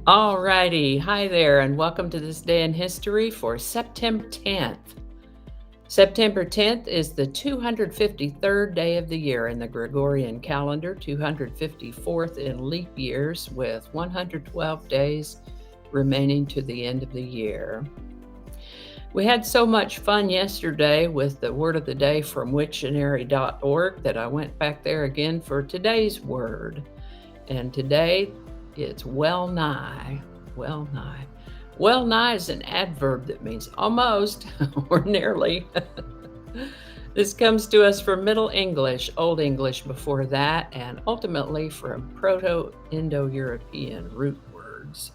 All righty. Hi there, and welcome to this day in history for September 10th. September 10th is the 253rd day of the year in the Gregorian calendar, 254th in leap years, with 112 days remaining to the end of the year. We had so much fun yesterday with the word of the day from Wiktionary.org that I went back there again for today's word. And today it's well nigh. Well nigh. Well nigh is an adverb that means almost or nearly. This comes to us from Middle English, Old English before that, and ultimately from Proto-Indo-European root words.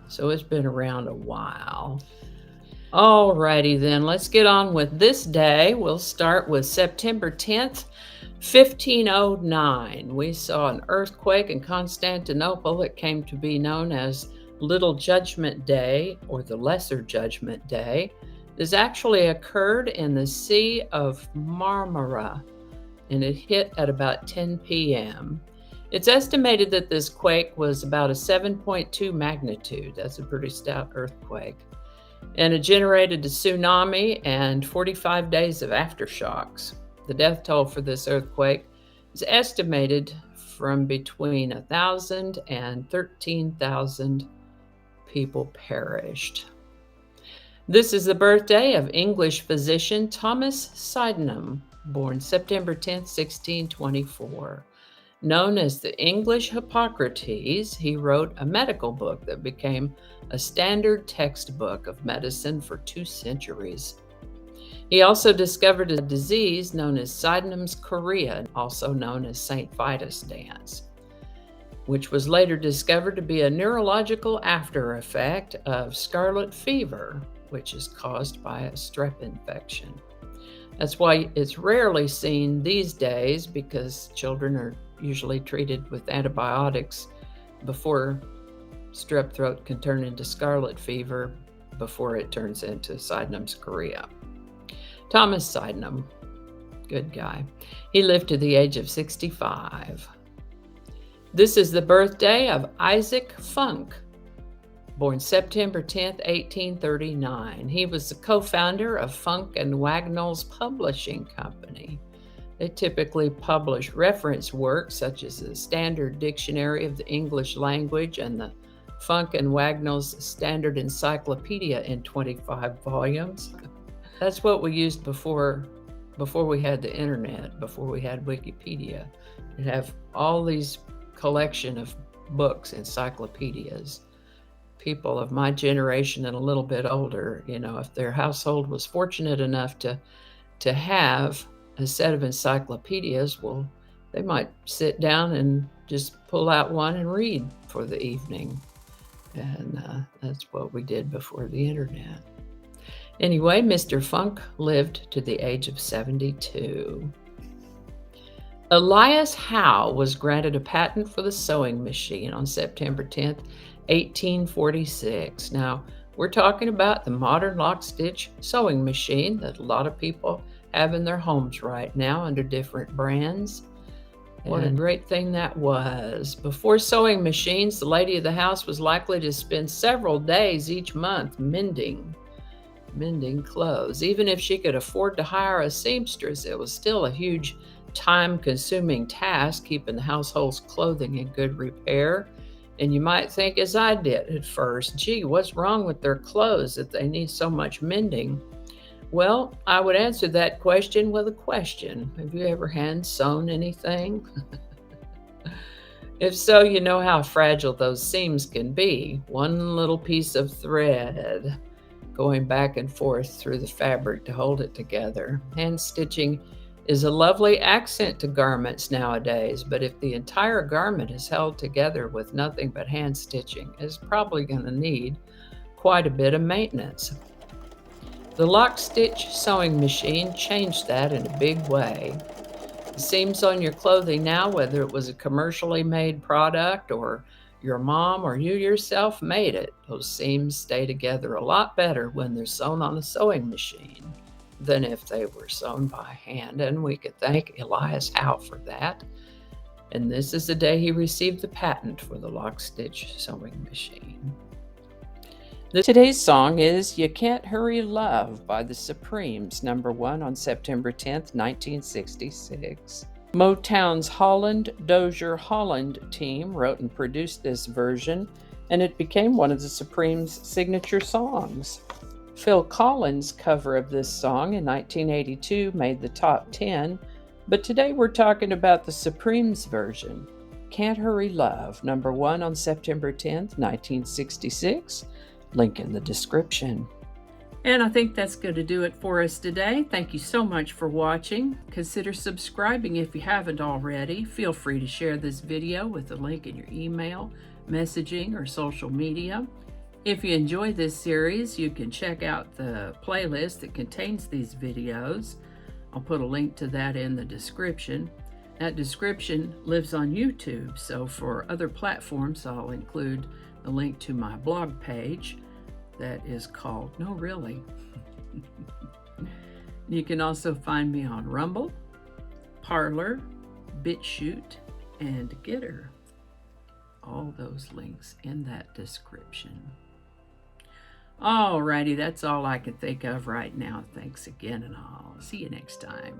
So it's been around a while. Alrighty then, let's get on with this day. We'll start with September 10th, 1509. We saw an earthquake in Constantinople. It came to be known as Little Judgment Day or the Lesser Judgment Day. This actually occurred in the Sea of Marmara, and it hit at about 10 p.m. It's estimated that this quake was about a 7.2 magnitude. That's a pretty stout earthquake. And it generated a tsunami and 45 days of aftershocks. The death toll for this earthquake is estimated from between 1,000 and 13,000 people perished. This is the birthday of English physician Thomas Sidneyenham, born September 10, 1624. Known as the English Hippocrates, he wrote a medical book that became a standard textbook of medicine for 2 centuries. He also discovered a disease known as Sydenham's chorea, also known as St. Vitus dance, which was later discovered to be a neurological after effect of scarlet fever, which is caused by a strep infection. That's why it's rarely seen these days, because children are usually treated with antibiotics before strep throat can turn into scarlet fever, before it turns into Sydenham's chorea. Thomas Sydenham, good guy. He lived to the age of 65. This is the birthday of Isaac Funk, born September 10, 1839. He was the co-founder of Funk and Wagnall's Publishing Company. They typically publish reference works such as the Standard Dictionary of the English Language and the Funk and Wagnall's Standard Encyclopedia in 25 volumes. That's what we used before we had the internet, before we had Wikipedia. It'd have all these collection of books, encyclopedias. People of my generation and a little bit older, if their household was fortunate enough to have a set of encyclopedias, well, they might sit down and just pull out one and read for the evening. And that's what we did before the internet. Anyway, Mr. Funk lived to the age of 72. Elias Howe was granted a patent for the sewing machine on September 10th, 1846. Now, we're talking about the modern lock-stitch sewing machine that a lot of people have in their homes right now under different brands. What a great thing that was. Before sewing machines, the lady of the house was likely to spend several days each month mending clothes. Even if she could afford to hire a seamstress, it was still a huge time-consuming task keeping the household's clothing in good repair. And you might think, as I did at first, gee, what's wrong with their clothes that they need so much mending? Well, I would answer that question with a question. Have you ever hand sewn anything? If so, you know how fragile those seams can be. One little piece of thread going back and forth through the fabric to hold it together. Hand stitching is a lovely accent to garments nowadays, but if the entire garment is held together with nothing but hand stitching, it's probably going to need quite a bit of maintenance. The lock-stitch sewing machine changed that in a big way. The seams on your clothing now, whether it was a commercially made product or your mom or you yourself made it, those seams stay together a lot better when they're sewn on a sewing machine than if they were sewn by hand. And we could thank Elias Howe for that. And this is the day he received the patent for the lock-stitch sewing machine. Today's song is You Can't Hurry Love by the Supremes, #1 on September 10th, 1966. Motown's Holland Dozier Holland team wrote and produced this version, and it became one of the Supremes' signature songs. Phil Collins' cover of this song in 1982 made the top 10, but today we're talking about the Supremes version. Can't Hurry Love, #1 on September 10th, 1966. Link in the description. And I think that's going to do it for us today. Thank you so much for watching. Consider subscribing if you haven't already. Feel free to share this video with the link in your email, messaging, or social media. If you enjoy this series, you can check out the playlist that contains these videos. I'll put a link to that in the description. That description lives on YouTube, so for other platforms, I'll include the link to my blog page that is called No Really. You can also find me on Rumble, Parler, BitChute, and Getter. All those links in that description. Alrighty, that's all I can think of right now. Thanks again, and I'll see you next time.